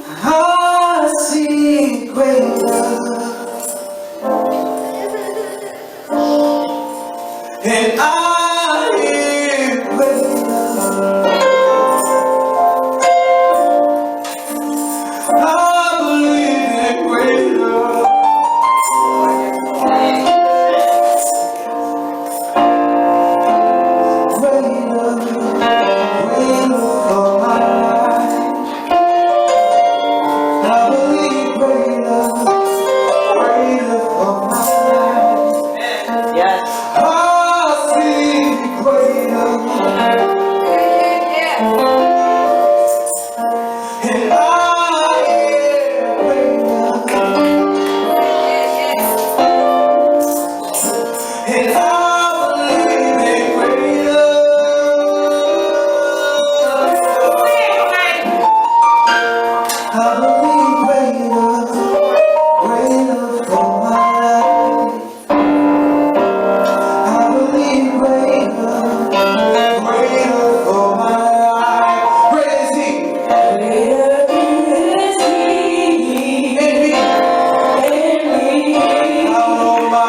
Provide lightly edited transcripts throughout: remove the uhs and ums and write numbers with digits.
I see great love, and I hear great love. I believe in great love. Great love for my life. I believe great love for my life. Yes. I see great love, and I hear great love, and I believe in great love. I believe great love for my life. I believe great love for my life. Great is He. Greater is He in me. Power over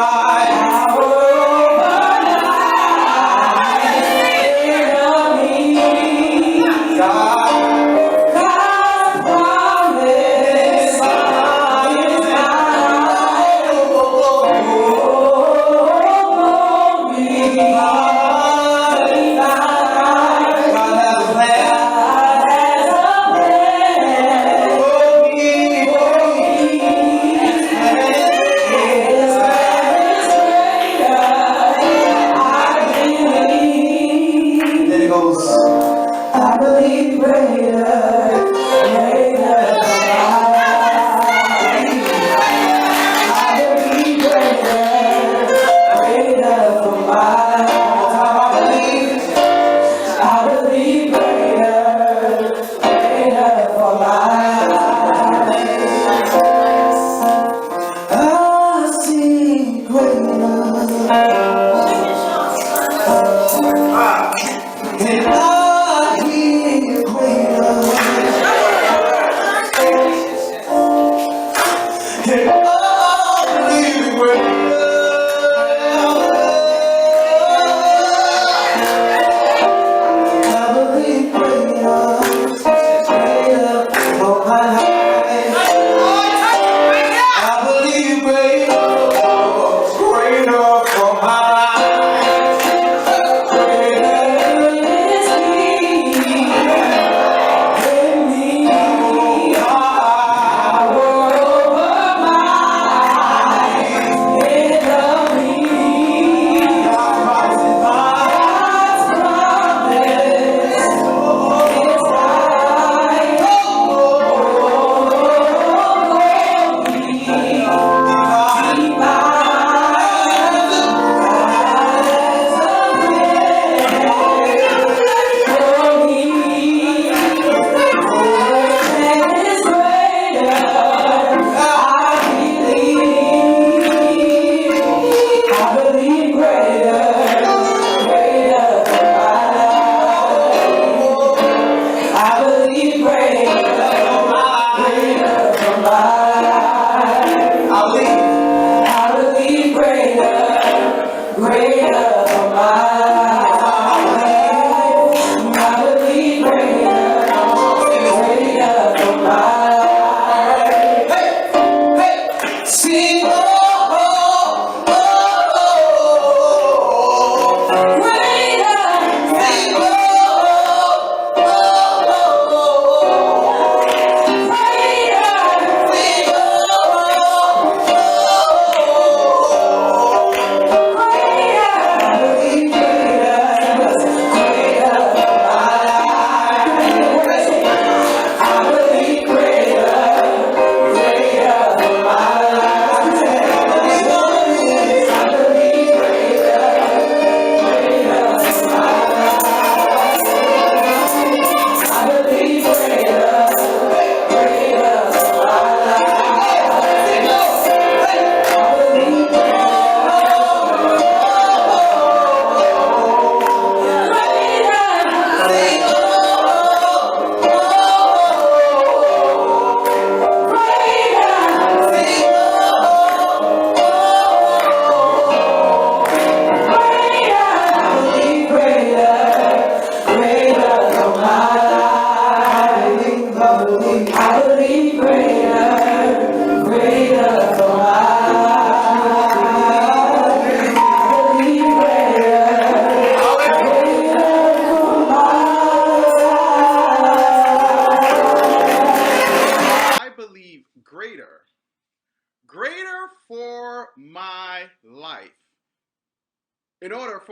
I believe greater for my life.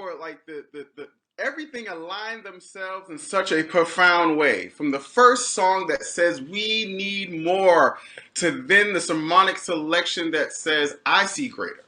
Lord, like the everything aligned themselves in such a profound way. From the first song that says we need more to then the sermonic selection that says I see greater.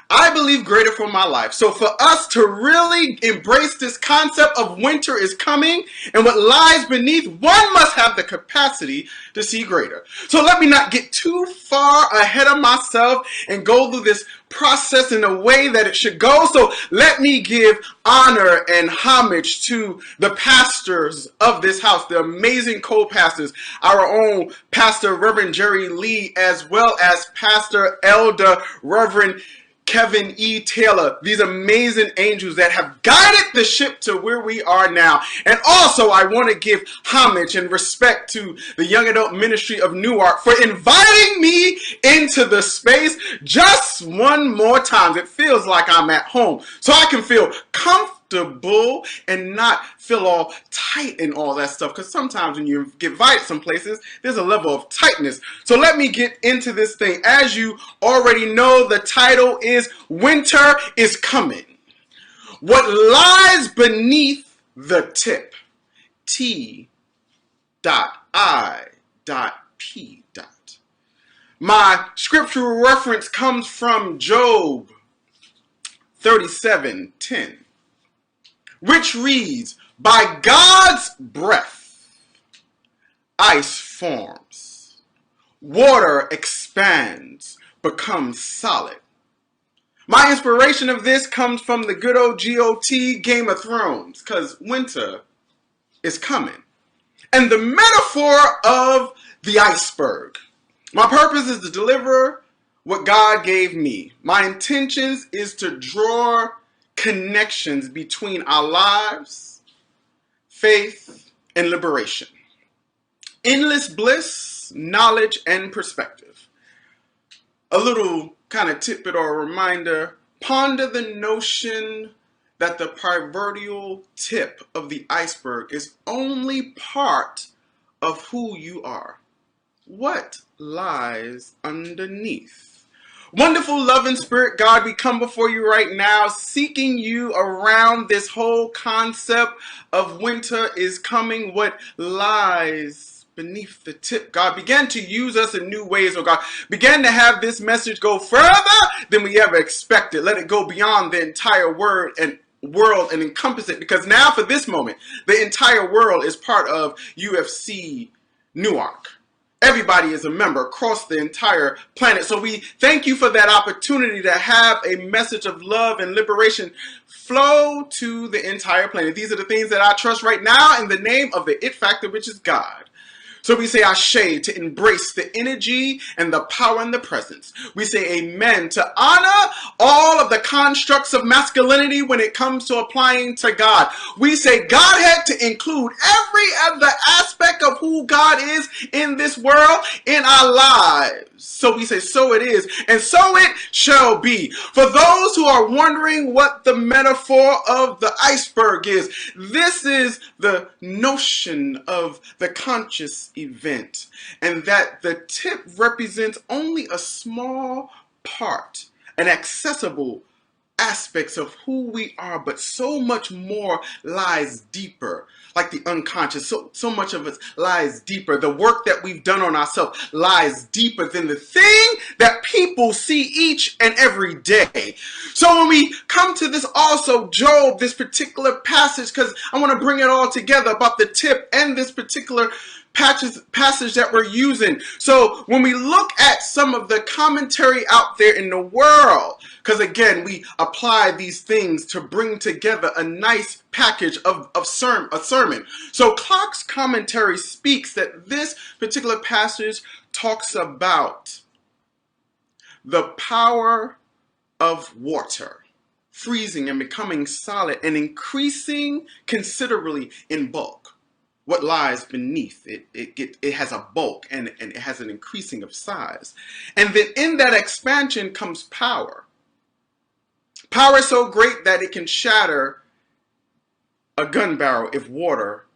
I believe greater for my life. So for us to really embrace this concept of winter is coming and what lies beneath, one must have the capacity to see greater. So let me not get too far ahead of myself and go through this process in a way that it should go. So let me give honor and homage to the pastors of this house, the amazing co-pastors, our own Pastor Reverend Jerry Lee, as well as Pastor Elder Reverend Kevin E. Taylor, these amazing angels that have guided the ship to where we are now. And also, I want to give homage and respect to the Young Adult Ministry of Newark for inviting me into the space just one more time. It feels like I'm at home, so I can feel comfortable and not feel all tight and all that stuff, because sometimes when you get invited some places, there's a level of tightness. So let me get into this thing. As you already know, the title is Winter is Coming. What lies beneath the tip? T.I.P. My scriptural reference comes from Job 37:10, which reads, by God's breath, ice forms, water expands, becomes solid. My inspiration of this comes from the good old GOT, Game of Thrones, because winter is coming. And the metaphor of the iceberg. My purpose is to deliver what God gave me. My intentions is to draw connections between our lives, faith, and liberation. Endless bliss, knowledge, and perspective. A little kind of tidbit or a reminder, ponder the notion that the proverbial tip of the iceberg is only part of who you are. What lies underneath? Wonderful, loving spirit God, we come before you right now, seeking you around this whole concept of winter is coming, what lies beneath the tip. God, began to use us in new ways, oh God. Began to have this message go further than we ever expected. Let it go beyond the entire world and encompass it, because now for this moment, the entire world is part of UFC Newark. Everybody is a member across the entire planet. So we thank you for that opportunity to have a message of love and liberation flow to the entire planet. These are the things that I trust right now in the name of the It Factor, which is God. So we say Ashe to embrace the energy and the power and the presence. We say amen to honor all of the constructs of masculinity when it comes to applying to God. We say Godhead to include every other aspect of who God is in this world, in our lives. So we say so it is, and so it shall be. For those who are wondering what the metaphor of the iceberg is, this is the notion of the conscious event, and that the tip represents only a small part, an accessible aspects of who we are, but so much more lies deeper, like the unconscious. So much of it lies deeper. The work that we've done on ourselves lies deeper than the thing that people see each and every day. So when we come to this also, Job, this particular passage, because I want to bring it all together about the tip and this particular passage that we're using. So when we look at some of the commentary out there in the world, because again, we apply these things to bring together a nice package of a sermon. So Clark's commentary speaks that this particular passage talks about the power of water freezing and becoming solid and increasing considerably in bulk. What lies beneath it, it has a bulk and it has an increasing of size. And then in that expansion comes power. Power is so great that it can shatter a gun barrel if water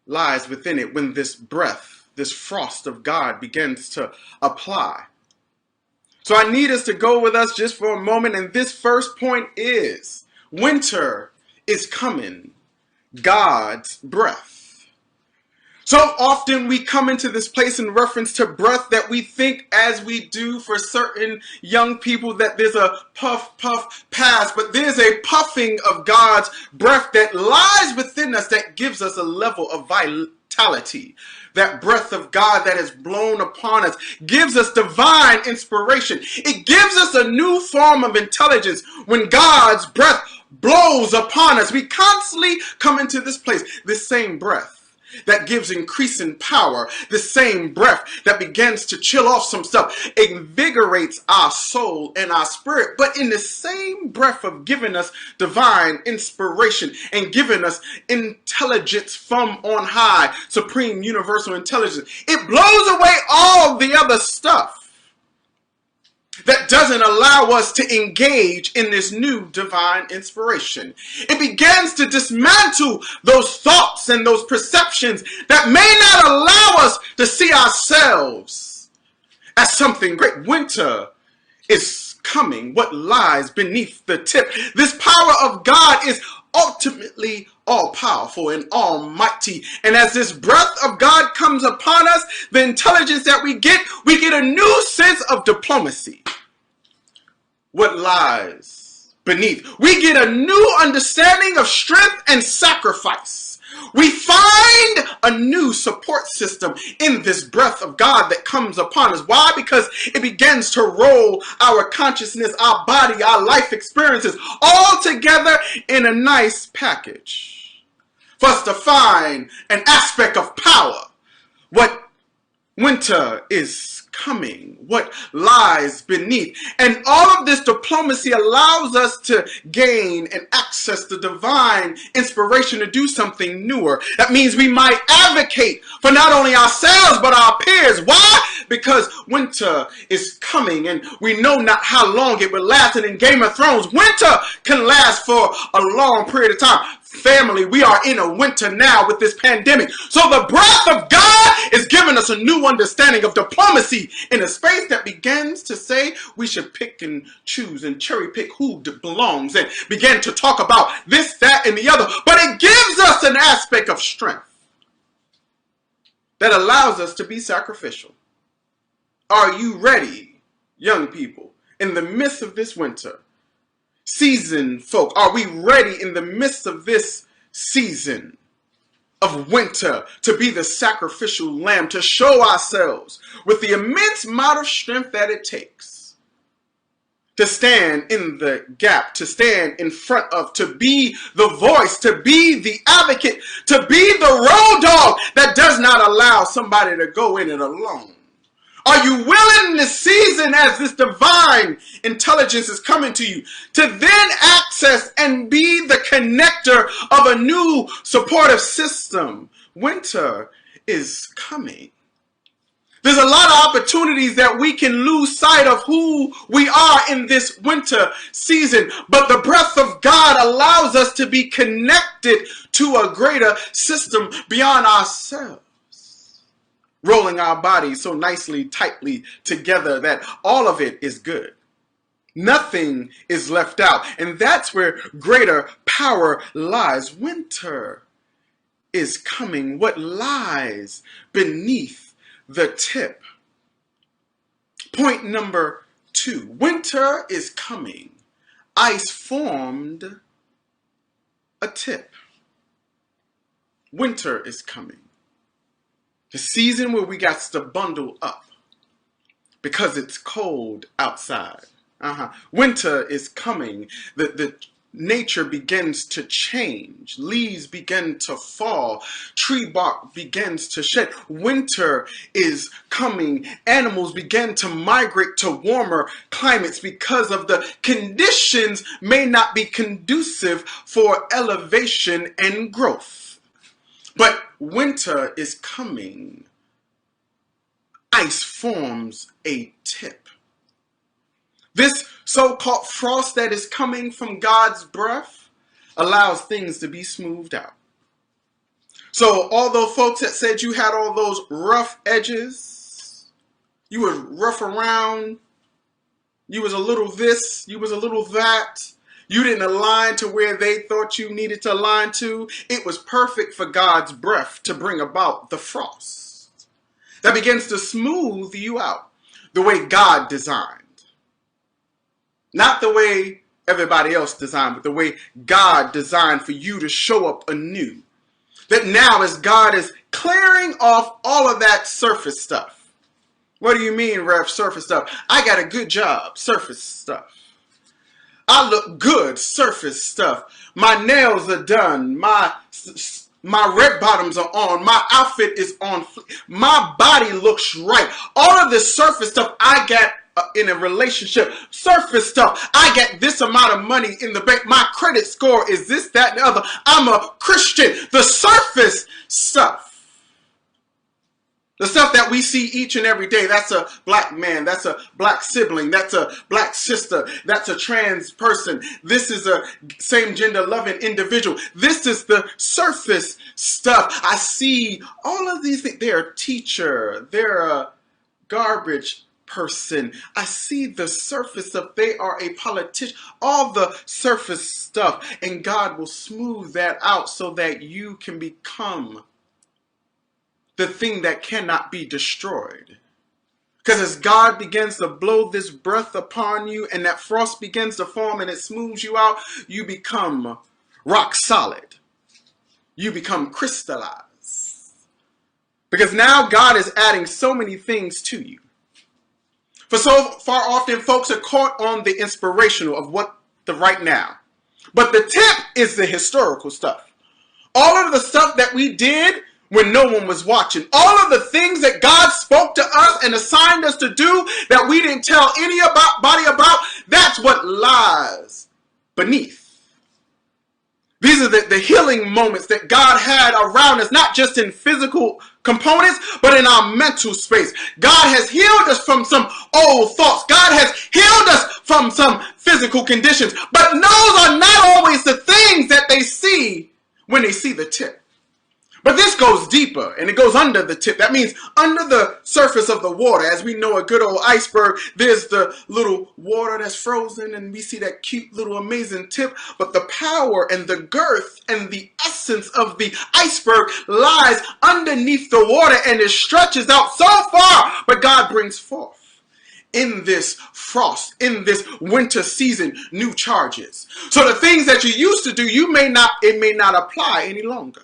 lies within it when this breath, this frost of God begins to apply. So I need us to go with us just for a moment, and this first point is Winter is coming. God's breath. So often we come into this place in reference to breath that we think, as we do for certain young people, that there's a puff, puff, pass, but there's a puffing of God's breath that lies within us that gives us a level of vitality. That breath of God that has blown upon us gives us divine inspiration. It gives us a new form of intelligence when God's breath blows upon us. We constantly come into this place, this same breath that gives increasing power, the same breath that begins to chill off some stuff, invigorates our soul and our spirit. But in the same breath of giving us divine inspiration and giving us intelligence from on high, supreme universal intelligence, it blows away all the other stuff that doesn't allow us to engage in this new divine inspiration. It begins to dismantle those thoughts and those perceptions that may not allow us to see ourselves as something great. Winter is coming. What lies beneath the tip? This power of God is ultimately all-powerful and almighty. And as this breath of God comes upon us, the intelligence that we get a new sense of diplomacy. What lies beneath? We get a new understanding of strength and sacrifice. We find a new support system in this breath of God that comes upon us. Why? Because it begins to roll our consciousness, our body, our life experiences all together in a nice package for us to find an aspect of power. What winter is coming, what lies beneath. And all of this diplomacy allows us to gain and access the divine inspiration to do something newer. That means we might advocate for not only ourselves but our peers. Why? Because winter is coming and we know not how long it will last. And in Game of Thrones, winter can last for a long period of time. Family, we are in a winter now with this pandemic. So the breath of God is giving us a new understanding of diplomacy in a space that begins to say we should pick and choose and cherry pick who belongs and begin to talk about this, that, and the other. But it gives us an aspect of strength that allows us to be sacrificial. Are you ready, young people, in the midst of this winter? Seasoned folk, are we ready in the midst of this season of winter to be the sacrificial lamb, to show ourselves with the immense amount of strength that it takes to stand in the gap, to stand in front of, to be the voice, to be the advocate, to be the road dog that does not allow somebody to go in it alone? Are you willing in this season, as this divine intelligence is coming to you, to then access and be the connector of a new supportive system? Winter is coming. There's a lot of opportunities that we can lose sight of who we are in this winter season, but the breath of God allows us to be connected to a greater system beyond ourselves. Rolling our bodies so nicely, tightly together that all of it is good. Nothing is left out. And that's where greater power lies. Winter is coming. What lies beneath the tip? Point number 2. Winter is coming. Ice formed a tip. Winter is coming. The season where we got to bundle up because it's cold outside. Winter is coming. The nature begins to change. Leaves begin to fall. Tree bark begins to shed. Winter is coming. Animals begin to migrate to warmer climates because of the conditions may not be conducive for elevation and growth. But winter is coming. Ice forms a tip. This so-called frost that is coming from God's breath allows things to be smoothed out. So although folks that said you had all those rough edges, you were rough around, you was a little this, you was a little that, You didn't align to where they thought you needed to align to. It was perfect for God's breath to bring about the frost that begins to smooth you out the way God designed. Not the way everybody else designed, but the way God designed for you to show up anew. That now as God is clearing off all of that surface stuff. What do you mean, Rev, surface stuff? I got a good job, surface stuff. I look good, surface stuff. My nails are done. My red bottoms are on. My outfit is on. My body looks right. All of this surface stuff I got in a relationship. Surface stuff. I got this amount of money in the bank. My credit score is this, that, and the other. I'm a Christian. The surface stuff. The stuff that we see each and every day. That's a black man. That's a black sibling. That's a black sister. That's a trans person. This is a same gender loving individual. This is the surface stuff. I see all of these things. They're a teacher. They're a garbage person. I see the surface of they are a politician. All the surface stuff. And God will smooth that out so that you can become the thing that cannot be destroyed. Because as God begins to blow this breath upon you and that frost begins to form and it smooths you out, you become rock solid. You become crystallized. Because now God is adding so many things to you. For so far often folks are caught on the inspirational of what the right now. But the tip is the historical stuff. All of the stuff that we did when no one was watching. All of the things that God spoke to us and assigned us to do that we didn't tell anybody about, that's what lies beneath. These are the healing moments that God had around us, not just in physical components, but in our mental space. God has healed us from some old thoughts. God has healed us from some physical conditions. But those are not always the things that they see when they see the tip. But this goes deeper, and it goes under the tip. That means under the surface of the water. As we know, a good old iceberg, there's the little water that's frozen, and we see that cute little amazing tip. But the power and the girth and the essence of the iceberg lies underneath the water, and it stretches out so far. But God brings forth in this frost, in this winter season, new charges. So the things that you used to do, it may not apply any longer.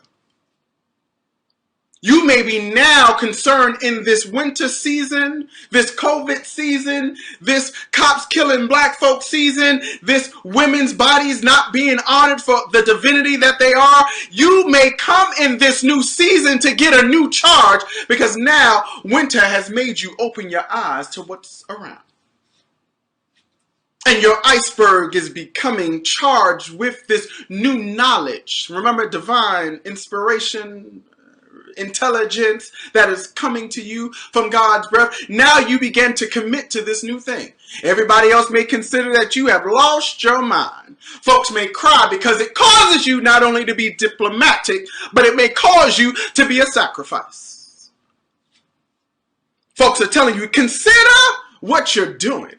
You may be now concerned in this winter season, this COVID season, this cops killing black folk season, this women's bodies not being honored for the divinity that they are. You may come in this new season to get a new charge because now winter has made you open your eyes to what's around. And your iceberg is becoming charged with this new knowledge. Remember, divine inspiration, intelligence that is coming to you from God's breath. Now you begin to commit to this new thing. Everybody else may consider that you have lost your mind. Folks may cry because it causes you not only to be diplomatic, but it may cause you to be a sacrifice. Folks are telling you, consider what you're doing.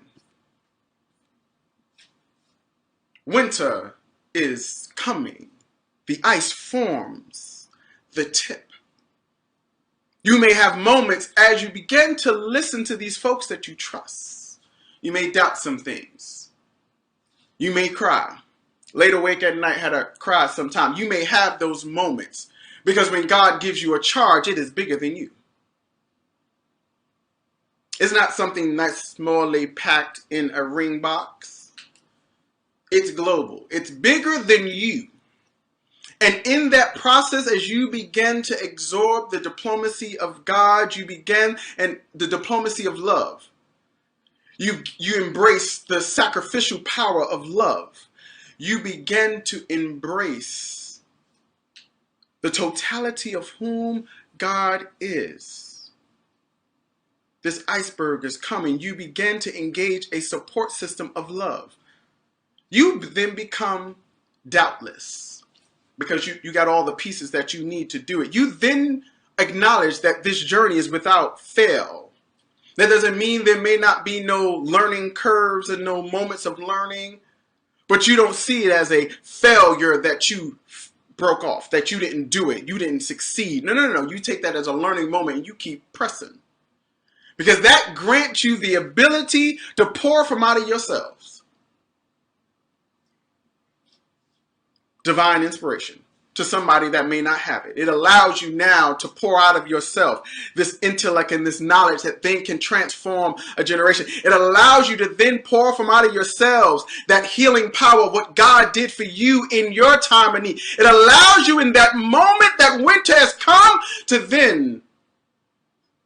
Winter is coming. The ice forms the tip. You may have moments as you begin to listen to these folks that you trust. You may doubt some things. You may cry. Laid awake at night, had a cry sometime. You may have those moments because when God gives you a charge, it is bigger than you. It's not something that's smallly packed in a ring box. It's global. It's bigger than you. And in that process, as you begin to absorb the diplomacy of God, you begin, and the diplomacy of love. You embrace the sacrificial power of love. You begin to embrace the totality of whom God is. This iceberg is coming. You begin to engage a support system of love. You then become doubtless. Because you got all the pieces that you need to do it. You then acknowledge that this journey is without fail. That doesn't mean there may not be no learning curves and no moments of learning. But you don't see it as a failure that you broke off, that you didn't do it, you didn't succeed. No. You take that as a learning moment and you keep pressing. Because that grants you the ability to pour from out of yourselves divine inspiration to somebody that may not have it. It allows you now to pour out of yourself this intellect and this knowledge that then can transform a generation. It allows you to then pour from out of yourselves that healing power of what God did for you in your time of need. It allows you in that moment that winter has come to then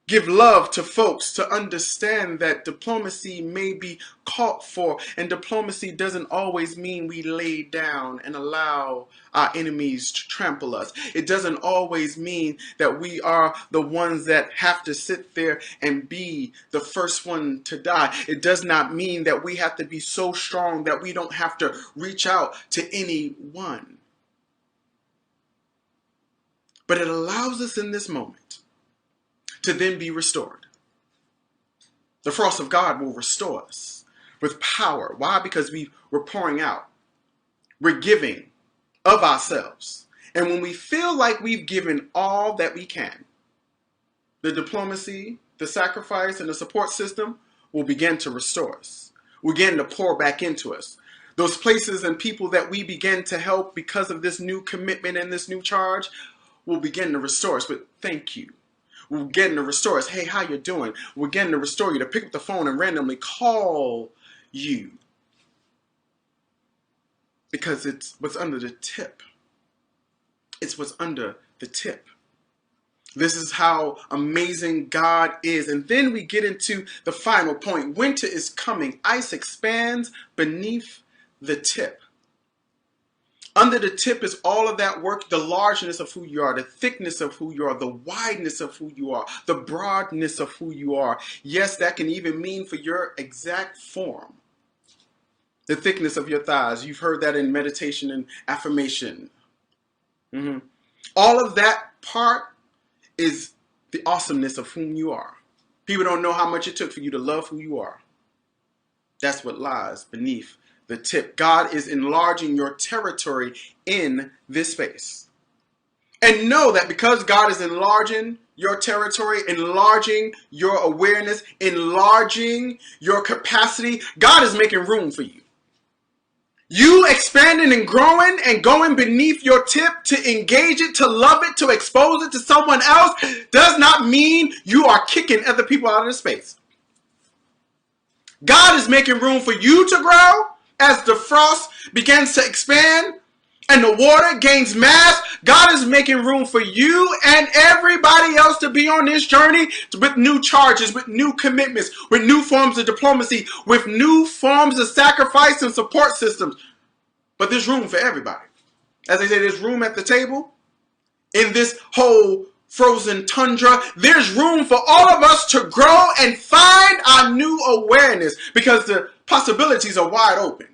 give love to folks, to understand that diplomacy may be called for, and diplomacy doesn't always mean we lay down and allow our enemies to trample us. It doesn't always mean that we are the ones that have to sit there and be the first one to die. It does not mean that we have to be so strong that we don't have to reach out to anyone. But it allows us in this moment to then be restored. The frost of God will restore us with power. Why? Because we're pouring out. We're giving of ourselves. And when we feel like we've given all that we can, the diplomacy, the sacrifice, and the support system will begin to restore us. Will begin to pour back into us. Those places and people that we begin to help because of this new commitment and this new charge will begin to restore us. But thank you. We're getting to restore us. Hey, how you doing? We're getting to restore you, to pick up the phone and randomly call you. Because it's what's under the tip. It's what's under the tip. This is how amazing God is. And then we get into the final point. Winter is coming. Ice expands beneath the tip. Under the tip is all of that work, the largeness of who you are, the thickness of who you are, the wideness of who you are, the broadness of who you are. Yes, that can even mean for your exact form. The thickness of your thighs. You've heard that in meditation and affirmation. All of that part is the awesomeness of whom you are. People don't know how much it took for you to love who you are. That's what lies beneath the tip. God is enlarging your territory in this space. And know that because God is enlarging your territory, enlarging your awareness, enlarging your capacity, God is making room for you. You expanding and growing and going beneath your tip to engage it, to love it, to expose it to someone else does not mean you are kicking other people out of the space. God is making room for you to grow. As the frost begins to expand and the water gains mass, God is making room for you and everybody else to be on this journey with new charges, with new commitments, with new forms of diplomacy, with new forms of sacrifice and support systems. But there's room for everybody. As they say, there's room at the table. In this whole frozen tundra, there's room for all of us to grow and find our new awareness because the possibilities are wide open.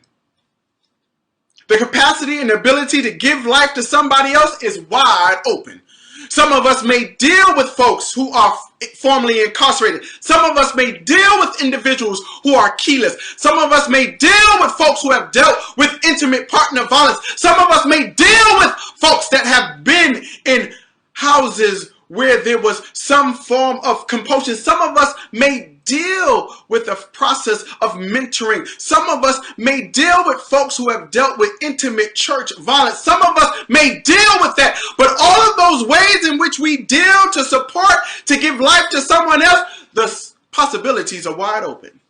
The capacity and ability to give life to somebody else is wide open. Some of us may deal with folks who are formerly incarcerated. Some of us may deal with individuals who are keyless. Some of us may deal with folks who have dealt with intimate partner violence. Some of us may deal with folks that have been in houses where there was some form of compulsion. Some of us may deal with the process of mentoring. Some of us may deal with folks who have dealt with intimate church violence. Some of us may deal with that. But all of those ways in which we deal to support, to give life to someone else, the possibilities are wide open.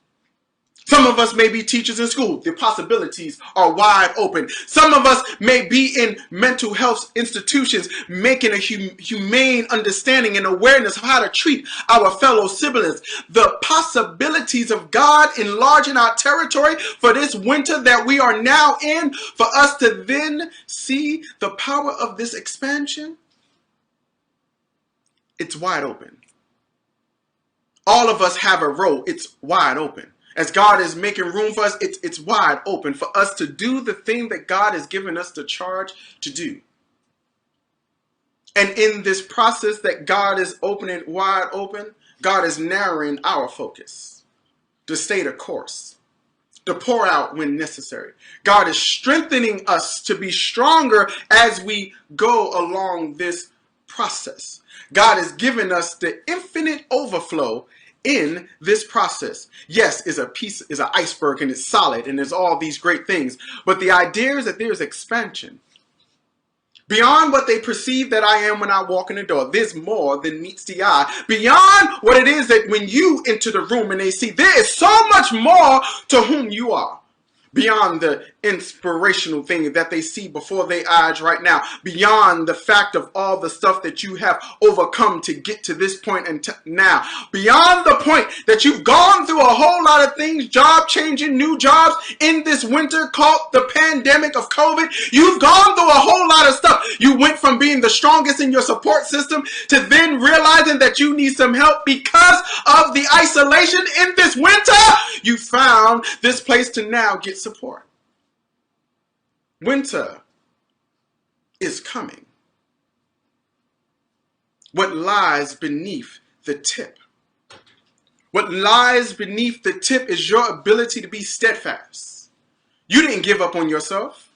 Some of us may be teachers in school. The possibilities are wide open. Some of us may be in mental health institutions, making a humane understanding and awareness of how to treat our fellow siblings. The possibilities of God enlarging our territory for this winter that we are now in, for us to then see the power of this expansion, it's wide open. All of us have a role. It's wide open. As God is making room for us, it's wide open for us to do the thing that God has given us the charge to do. And in this process that God is opening wide open, God is narrowing our focus to stay the course. to pour out when necessary. God is strengthening us to be stronger as we go along this process. God has given us the infinite overflow in this process. Yes, is an iceberg and it's solid and there's all these great things. But the idea is that there's expansion. Beyond what they perceive that I am when I walk in the door, there's more than meets the eye. Beyond what it is that when you enter the room and they see, there is so much more to whom you are. Beyond the inspirational thing that they see before their eyes right now. Beyond the fact of all the stuff that you have overcome to get to this point and now. Beyond the point that you've gone through a whole lot of things, job changing, new jobs in this winter called the pandemic of COVID. You've gone through a whole lot of stuff. You went from being the strongest in your support system to then realizing that you need some help because of the isolation in this winter. You found this place to now get support. Winter is coming. What lies beneath the tip? What lies beneath the tip is your ability to be steadfast. You didn't give up on yourself.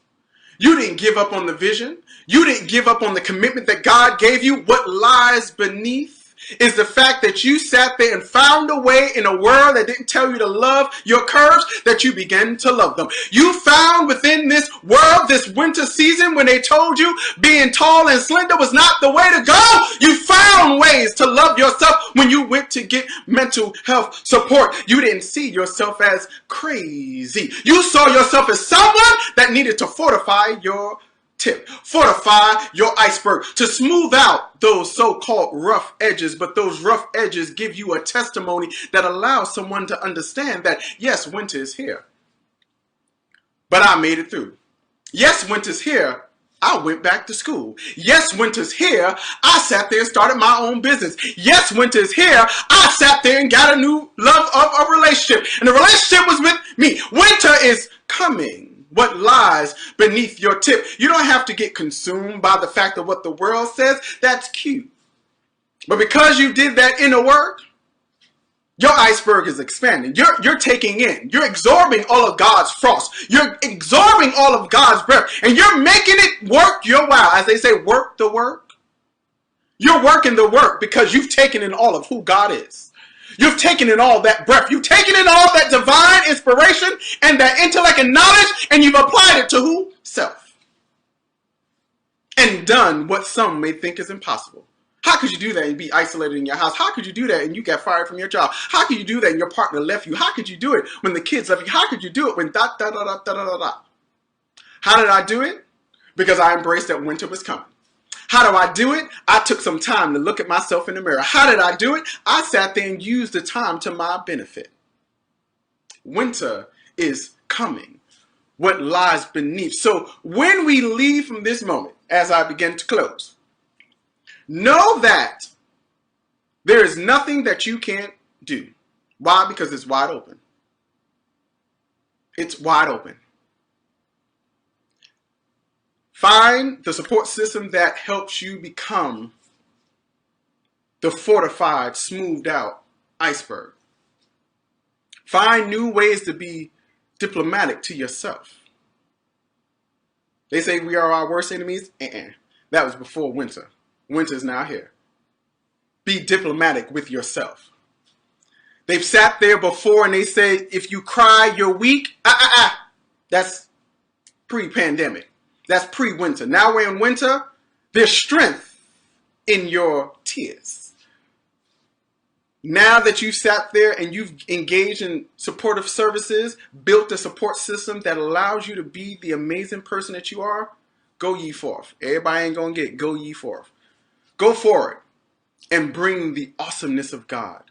You didn't give up on the vision. You didn't give up on the commitment that God gave you. What lies beneath is the fact that you sat there and found a way in a world that didn't tell you to love your curves, that you began to love them. You found within this world, this winter season, when they told you being tall and slender was not the way to go, you found ways to love yourself when you went to get mental health support. You didn't see yourself as crazy. You saw yourself as someone that needed to fortify your tip, fortify your iceberg, to smooth out those so-called rough edges. But those rough edges give you a testimony that allows someone to understand that, yes, winter is here, but I made it through. Yes, winter's here. I went back to school. Yes, winter's here. I sat there and started my own business. Yes, winter's here. I sat there and got a new love of a relationship. And the relationship was with me. Winter is coming. What lies beneath your tip? You don't have to get consumed by the fact of what the world says. That's cute. But because you did that inner work, your iceberg is expanding. You're taking in. You're absorbing all of God's frost. You're absorbing all of God's breath. And you're making it work your while. As they say, work the work. You're working the work because you've taken in all of who God is. You've taken in all that breath. You've taken in all that divine inspiration and that intellect and knowledge, and you've applied it to who? Self. And done what some may think is impossible. How could you do that and be isolated in your house? How could you do that and you got fired from your job? How could you do that and your partner left you? How could you do it when the kids left you? How could you do it when da da da da da da da? How did I do it? Because I embraced that winter was coming. How do I do it? I took some time to look at myself in the mirror. How did I do it? I sat there and used the time to my benefit. Winter is coming. What lies beneath? So when we leave from this moment, as I begin to close, know that there is nothing that you can't do. Why? Because it's wide open. It's wide open. Find the support system that helps you become the fortified, smoothed out iceberg. Find new ways to be diplomatic to yourself. They say we are our worst enemies. That was before winter. Winter is now here. Be diplomatic with yourself. They've sat there before and they say, if you cry, you're weak. That's pre-pandemic. That's pre-winter. Now we're in winter. There's strength in your tears. Now that you've sat there and you've engaged in supportive services, built a support system that allows you to be the amazing person that you are, go ye forth. Everybody ain't gonna get it. Go ye forth. Go for it and bring the awesomeness of God.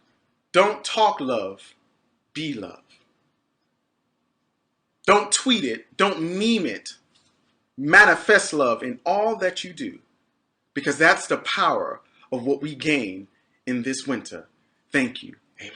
Don't talk love, be love. Don't tweet it. Don't meme it. Manifest love in all that you do, because that's the power of what we gain in this winter. Thank you. Amen.